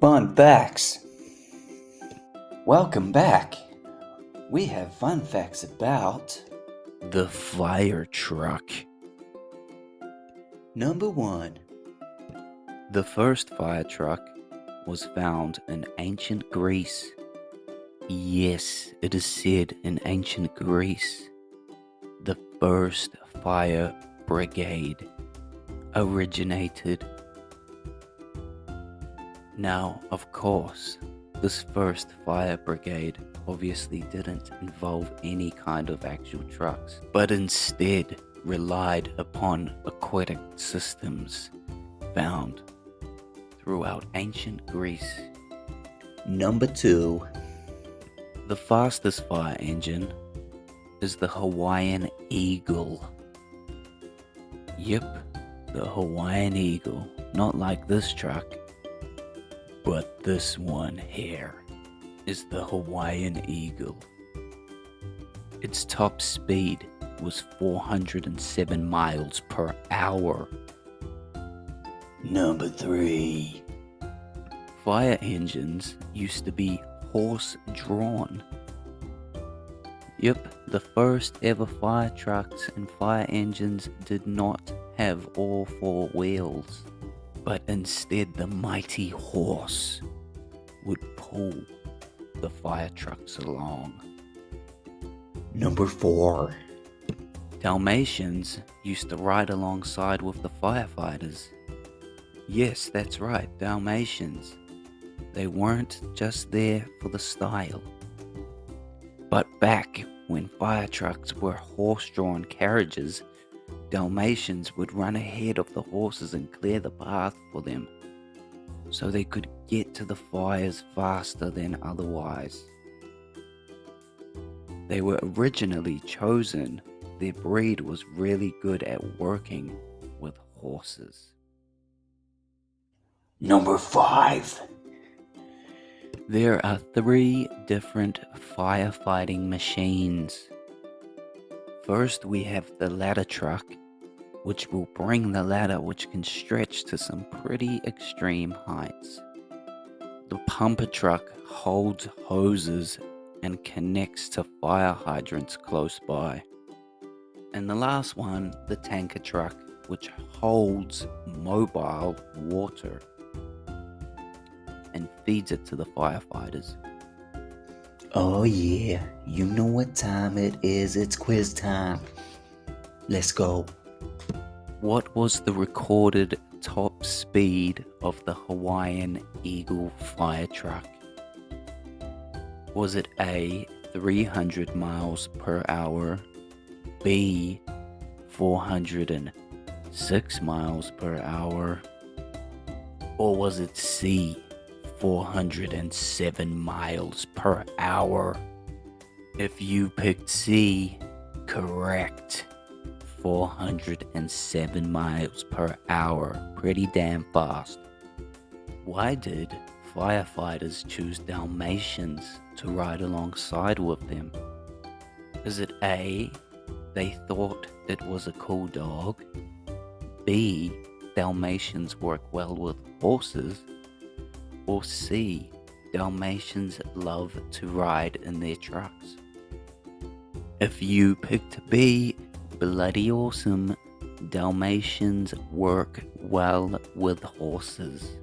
Fun facts. Welcome back. We have fun facts about The fire truck. number 1. The first fire truck was found in ancient Greece. Yes, it is said in ancient Greece, the first fire brigade originated. Now, of course, this first fire brigade obviously didn't involve any kind of actual trucks, but instead relied upon aquatic systems found throughout ancient Greece. Number 2. The fastest fire engine is the Hawaiian Eagle. Yep, the Hawaiian Eagle. Not like this truck, but this one here is the Hawaiian Eagle. Its top speed was 407 miles per hour. Number 3. Fire engines used to be horse-drawn. Yep, the first ever fire trucks and fire engines did not have all 4 wheels, but instead the mighty horse would pull the fire trucks along. Number 4. Dalmatians used to ride alongside with the firefighters. Yes, that's right, Dalmatians. They weren't just there for the style. But back when fire trucks were horse-drawn carriages, Dalmatians would run ahead of the horses and clear the path for them, so they could get to the fires faster than otherwise. They were originally chosen. Their breed was really good at working with horses. Number 5. There are 3 different firefighting machines. First, we have the ladder truck, which will bring the ladder, which can stretch to some pretty extreme heights. The pumper truck holds hoses and connects to fire hydrants close by. And the last one, the tanker truck, which holds mobile water and feeds it to the firefighters. Oh yeah, you know what time it is. It's quiz time. Let's go. What was the recorded top speed of the Hawaiian Eagle fire truck? Was it A, 300 miles per hour, B, 406 miles per hour, or was it C, 407 miles per hour? If you picked C, correct. 407 miles per hour. Pretty damn fast. Why did firefighters choose Dalmatians to ride alongside with them? Is it A, they thought it was a cool dog? B, Dalmatians work well with horses? Or C, Dalmatians love to ride in their trucks? If you picked B, bloody awesome. Dalmatians work well with horses.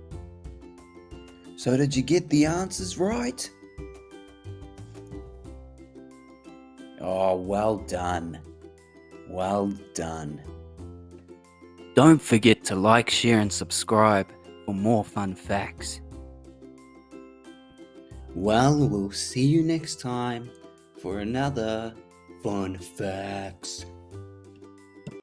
So did you get the answers right? Oh, well done. Well done. Don't forget to like, share, and subscribe for more fun facts. Well, we'll see you next time for another Fun Facts.